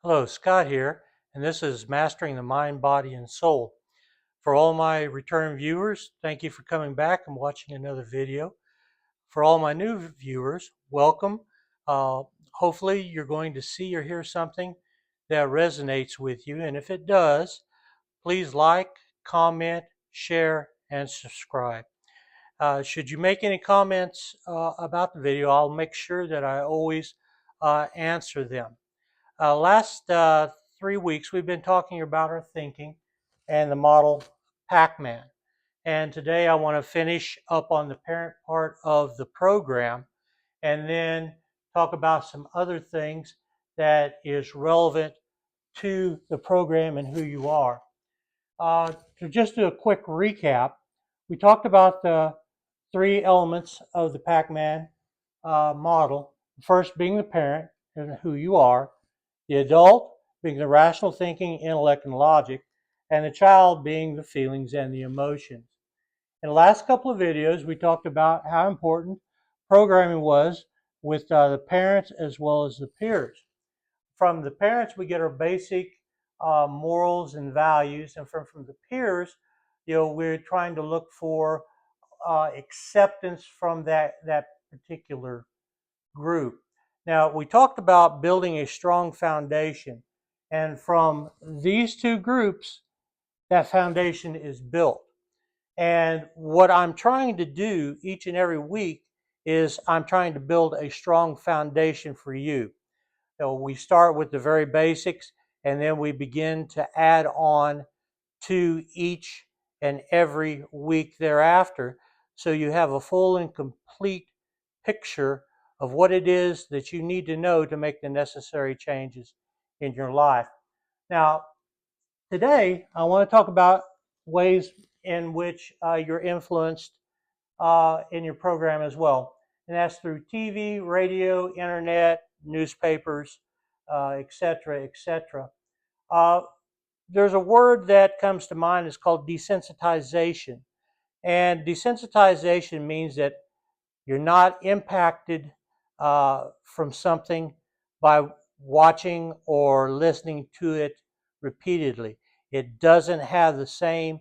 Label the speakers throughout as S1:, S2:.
S1: Hello, Scott here, and this is Mastering the Mind, Body, and Soul. For all my return viewers, thank you for coming back and watching another video. For all my new viewers, welcome. Uh, Hopefully you're going to see or hear something that resonates with you, and if it does, please like, comment, share, and subscribe. Should you make any comments about the video, I'll make sure that I always answer them. Last 3 weeks, we've been talking about our thinking and the model Pac-Man. And today I want to finish up on the parent part of the program and then talk about some other things that is relevant to the program and who you are. To just do a quick recap, we talked about the three elements of the Pac-Man model. The first being the parent and who you are, the adult being the rational thinking, intellect, and logic, and the child being the feelings and the emotions. In the last couple of videos, we talked about how important programming was with the parents as well as the peers. From the parents, we get our basic morals and values, and from the peers, we're trying to look for acceptance from that particular group. Now, we talked about building a strong foundation, and from these two groups, that foundation is built. And what I'm trying to do each and every week is I'm trying to build a strong foundation for you. So we start with the very basics, and then we begin to add on to each and every week thereafter, so you have a full and complete picture of what it is that you need to know to make the necessary changes in your life. Now, today I want to talk about ways in which you're influenced in your program as well. And that's through TV, radio, internet, newspapers, etc., etc. There's a word that comes to mind. It's called desensitization. And desensitization means that you're not impacted from something by watching or listening to it repeatedly. It doesn't have the same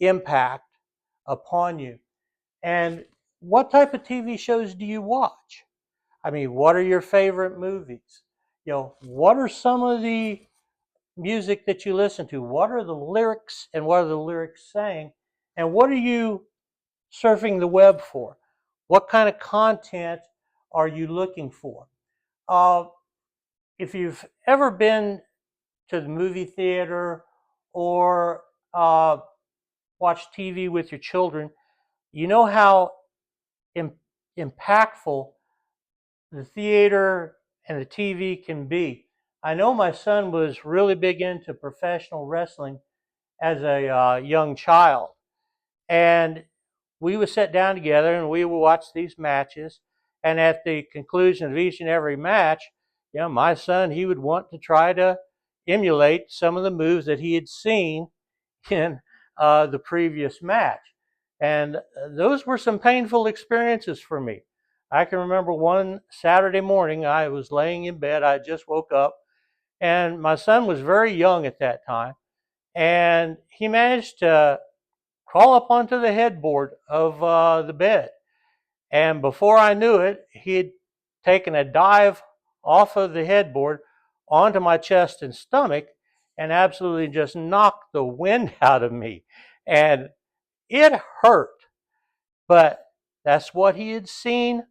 S1: impact upon you. And what type of TV shows do you watch? I mean, what are your favorite movies? What are some of the music that you listen to? What are the lyrics and what are the lyrics saying? And what are you surfing the web for? What kind of content are you looking for? Uh, if you've ever been to the movie theater or watched TV with your children, you know how impactful the theater and the TV can be. I know my son was really big into professional wrestling as a young child. And we would sit down together and we would watch these matches. And at the conclusion of each and every match, my son, he would want to try to emulate some of the moves that he had seen in the previous match. And those were some painful experiences for me. I can remember one Saturday morning, I was laying in bed, I just woke up, and my son was very young at that time. And he managed to crawl up onto the headboard of the bed. And before I knew it, he had taken a dive off of the headboard onto my chest and stomach and absolutely just knocked the wind out of me. And it hurt. But that's what he had seen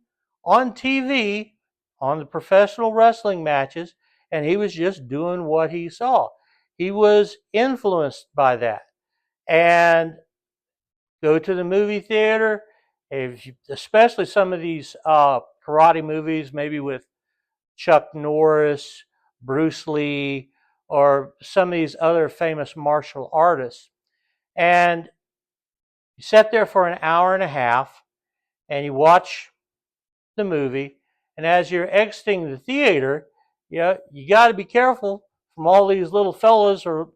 S1: on TV, on the professional wrestling matches, and he was just doing what he saw. He was influenced by that. And go to the movie theater, especially some of these karate movies, maybe with Chuck Norris, Bruce Lee, or some of these other famous martial artists. And you sit there for an hour and a half and you watch the movie. And as you're exiting the theater, you got to be careful from all these little fellas or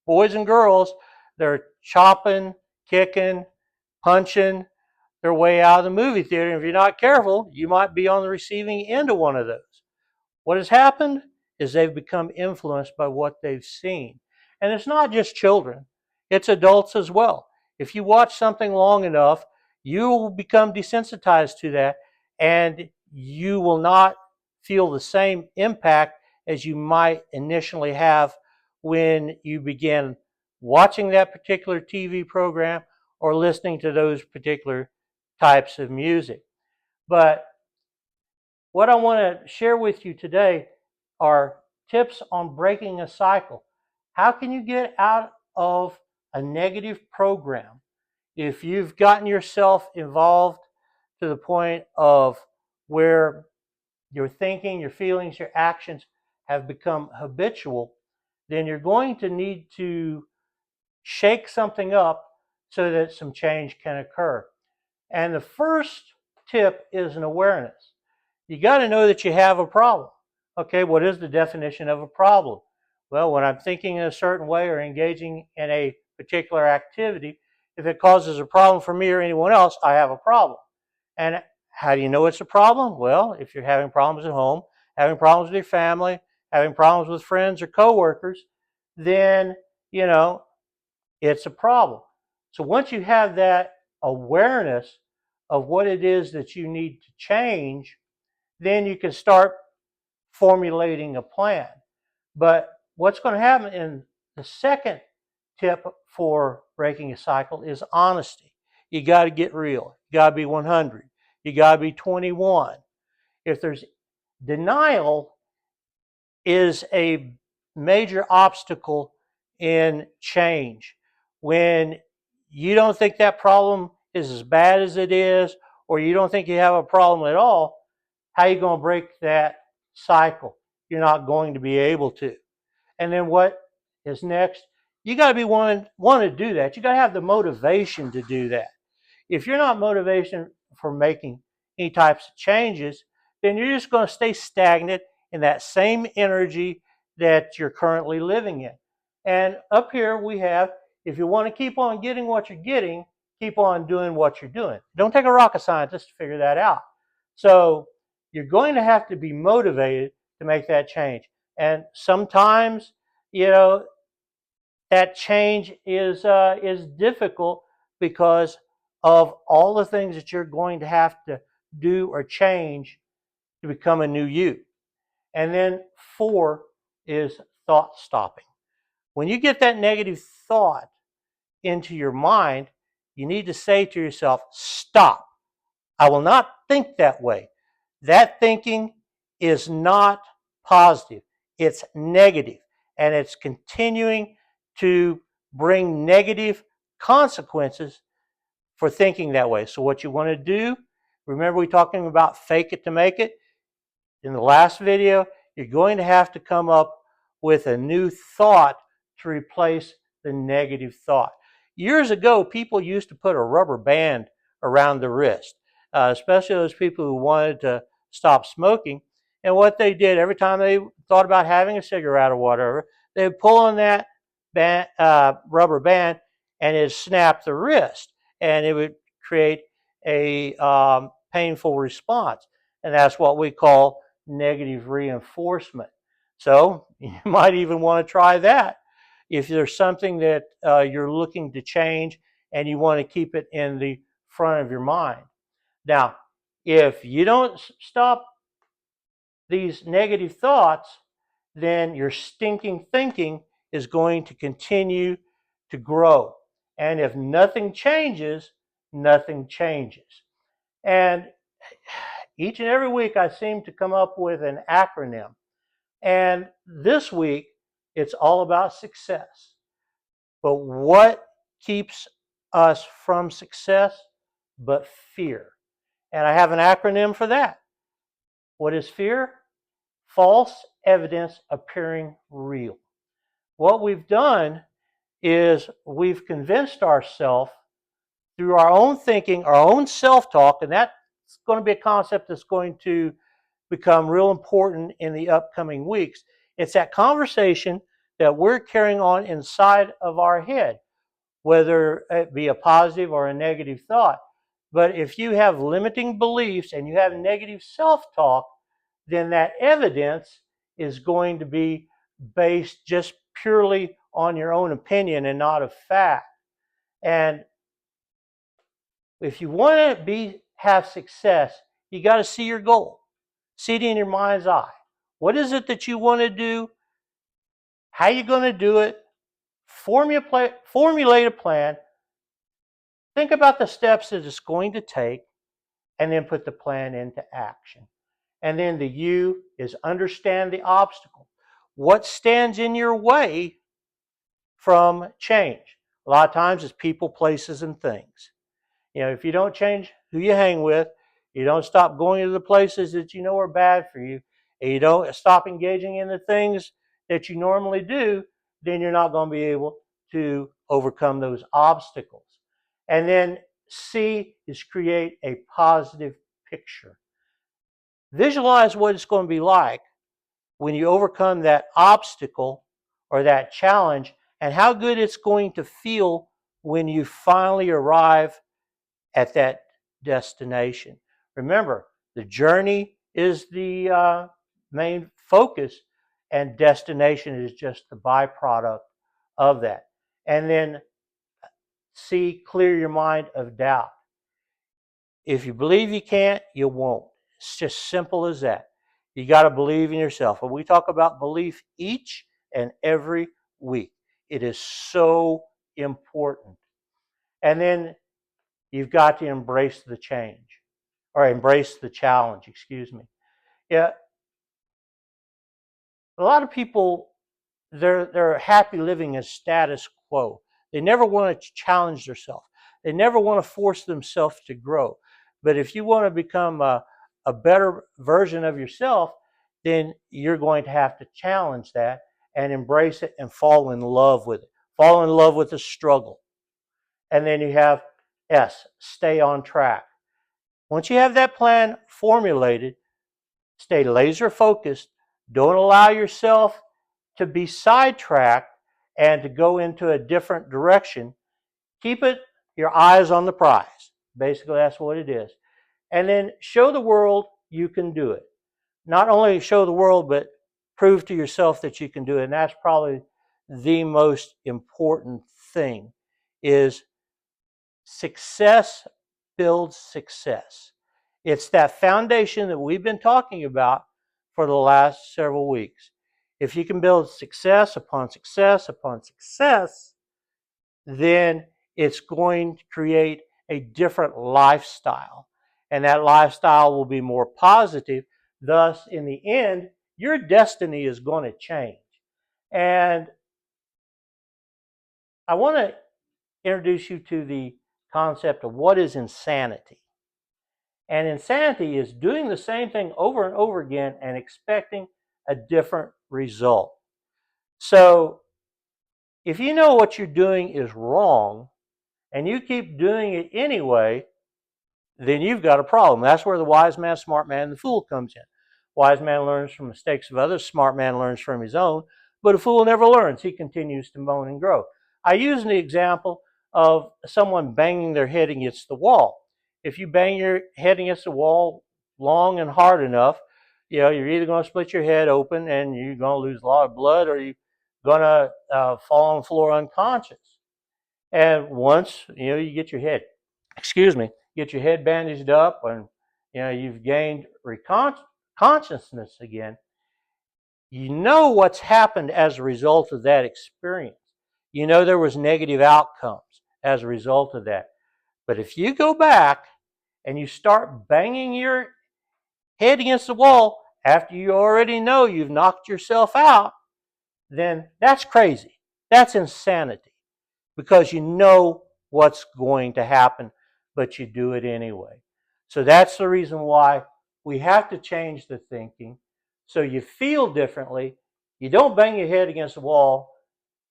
S1: boys and girls. They're chopping, kicking, punching their way out of the movie theater. And if you're not careful, you might be on the receiving end of one of those. What has happened is they've become influenced by what they've seen. And it's not just children, it's adults as well. If you watch something long enough, you will become desensitized to that, and you will not feel the same impact as you might initially have when you begin watching that particular TV program or listening to those particular types of music. But what I want to share with you today are tips on breaking a cycle. How can you get out of a negative program if you've gotten yourself involved to the point of where your thinking, your feelings, your actions have become habitual? Then you're going to need to shake something up so that some change can occur. And the first tip is an awareness. You got to know that you have a problem. Okay, what is the definition of a problem? Well, when I'm thinking in a certain way or engaging in a particular activity, if it causes a problem for me or anyone else, I have a problem. And how do you know it's a problem? Well, if you're having problems at home, having problems with your family, having problems with friends or coworkers, then, it's a problem. So once you have that awareness of what it is that you need to change, then you can start formulating a plan. But what's going to happen in the second tip for breaking a cycle is honesty. You got to get real. You got to be 100. You got to be 21. If there's denial, is a major obstacle in change. When you don't think that problem is as bad as it is, or you don't think you have a problem at all, how are you going to break that cycle? You're not going to be able to. And then what is next? You got to be want to do that. You got to have the motivation to do that. If you're not motivated for making any types of changes, then you're just going to stay stagnant in that same energy that you're currently living in. And up here we have, if you want to keep on getting what you're getting, keep on doing what you're doing. Don't take a rocket scientist to figure that out. So you're going to have to be motivated to make that change. And sometimes, that change is difficult because of all the things that you're going to have to do or change to become a new you. And then 4 is thought stopping. When you get that negative thought into your mind, you need to say to yourself, stop. I will not think that way. That thinking is not positive. It's negative, and it's continuing to bring negative consequences for thinking that way. So what you want to do, remember we talking about fake it to make it? In the last video, you're going to have to come up with a new thought to replace the negative thought. Years ago, people used to put a rubber band around the wrist, especially those people who wanted to stop smoking. And what they did, every time they thought about having a cigarette or whatever, they would pull on that rubber band, and it snapped the wrist, and it would create a painful response. And that's what we call negative reinforcement. So you might even want to try that if there's something that you're looking to change and you want to keep it in the front of your mind. Now, if you don't stop these negative thoughts, then your stinking thinking is going to continue to grow. And if nothing changes, nothing changes. And each and every week I seem to come up with an acronym. And this week, it's all about success. But what keeps us from success but fear? And I have an acronym for that. What is fear? False evidence appearing real. What we've done is we've convinced ourselves through our own thinking, our own self-talk, and that's going to be a concept that's going to become real important in the upcoming weeks. It's that conversation that we're carrying on inside of our head, whether it be a positive or a negative thought. But if you have limiting beliefs and you have negative self-talk, then that evidence is going to be based just purely on your own opinion and not a fact. And if you want to have success, you got to see your goal. See it in your mind's eye. What is it that you want to do? How are you going to do it? Formulate a plan. Think about the steps that it's going to take, and then put the plan into action. And then the U is understand the obstacle. What stands in your way from change? A lot of times it's people, places, and things. If you don't change who you hang with, you don't stop going to the places that you know are bad for you, and you don't stop engaging in the things that you normally do, then you're not going to be able to overcome those obstacles. And then C is create a positive picture. Visualize what it's going to be like when you overcome that obstacle or that challenge, and how good it's going to feel when you finally arrive at that destination. Remember, the journey is the main focus, and destination is just the byproduct of that. And then C, clear your mind of doubt. If you believe you can't, you won't. It's just simple as that. You got to believe in yourself. And we talk about belief each and every week. It is so important. And then you've got to embrace the change, or embrace the challenge, excuse me. Yeah, a lot of people, they're happy living as status quo. They never want to challenge themselves. They never want to force themselves to grow. But if you want to become a better version of yourself, then you're going to have to challenge that and embrace it and fall in love with it. Fall in love with the struggle. And then you have S, stay on track. Once you have that plan formulated, stay laser focused. Don't allow yourself to be sidetracked and to go into a different direction. Keep your eyes on the prize. Basically, that's what it is. And then show the world you can do it. Not only show the world, but prove to yourself that you can do it. And that's probably the most important thing, is success builds success. It's that foundation that we've been talking about for the last several weeks. If you can build success upon success upon success, then it's going to create a different lifestyle. And that lifestyle will be more positive. Thus, in the end, your destiny is going to change. And I want to introduce you to the concept of what is insanity. And insanity is doing the same thing over and over again and expecting a different result. So if you know what you're doing is wrong and you keep doing it anyway, then you've got a problem. That's where the wise man, smart man, and the fool comes in. Wise man learns from mistakes of others. Smart man learns from his own. But a fool never learns. He continues to moan and grow. I use the example of someone banging their head against the wall. If you bang your head against the wall long and hard enough, you're either going to split your head open and you're going to lose a lot of blood, or you're going to fall on the floor unconscious. And once you get your head, get your head bandaged up, and you've gained consciousness again, you know what's happened as a result of that experience. You know there was negative outcomes as a result of that. But if you go back and you start banging your head against the wall after you already know you've knocked yourself out, then that's crazy. That's insanity, because you know what's going to happen, but you do it anyway. So that's the reason why we have to change the thinking so you feel differently. You don't bang your head against the wall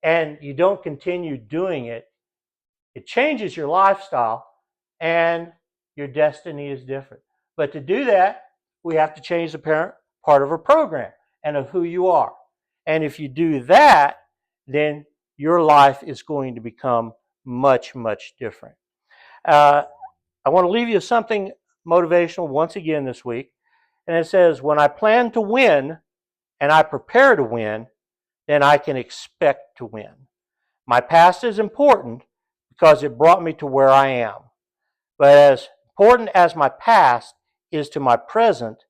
S1: and you don't continue doing it. It changes your lifestyle and your destiny is different. But to do that, we have to change the part of our program and of who you are. And if you do that, then your life is going to become much, much different. I want to leave you something motivational once again this week. And it says, when I plan to win, and I prepare to win, then I can expect to win. My past is important because it brought me to where I am. But as important as my past is to my present,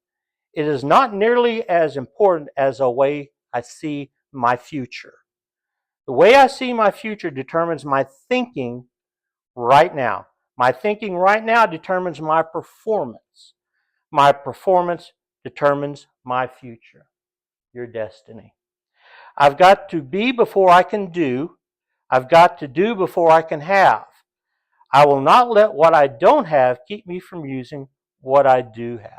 S1: it is not nearly as important as the way I see my future. The way I see my future determines my thinking right now. My thinking right now determines my performance. My performance determines my future, your destiny. I've got to be before I can do. I've got to do before I can have. I will not let what I don't have keep me from using what I do have.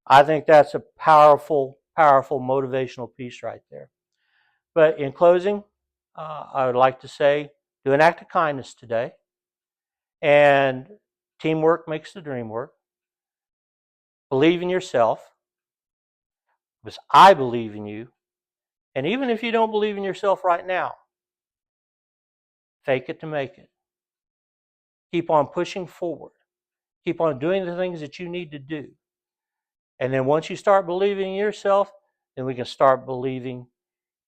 S1: I think that's a powerful, powerful motivational piece right there. But in closing, I would like to say, do an act of kindness today. And teamwork makes the dream work. Believe in yourself, because I believe in you. And even if you don't believe in yourself right now, fake it to make it. Keep on pushing forward. Keep on doing the things that you need to do. And then once you start believing in yourself, then we can start believing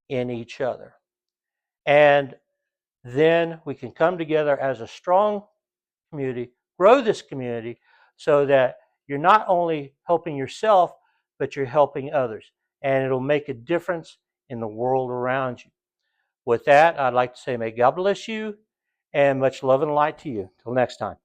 S1: in each other. And then we can come together as a strong community, grow this community so that you're not only helping yourself, but you're helping others. And it'll make a difference in the world around you. With that, I'd like to say, may God bless you and much love and light to you. Till next time.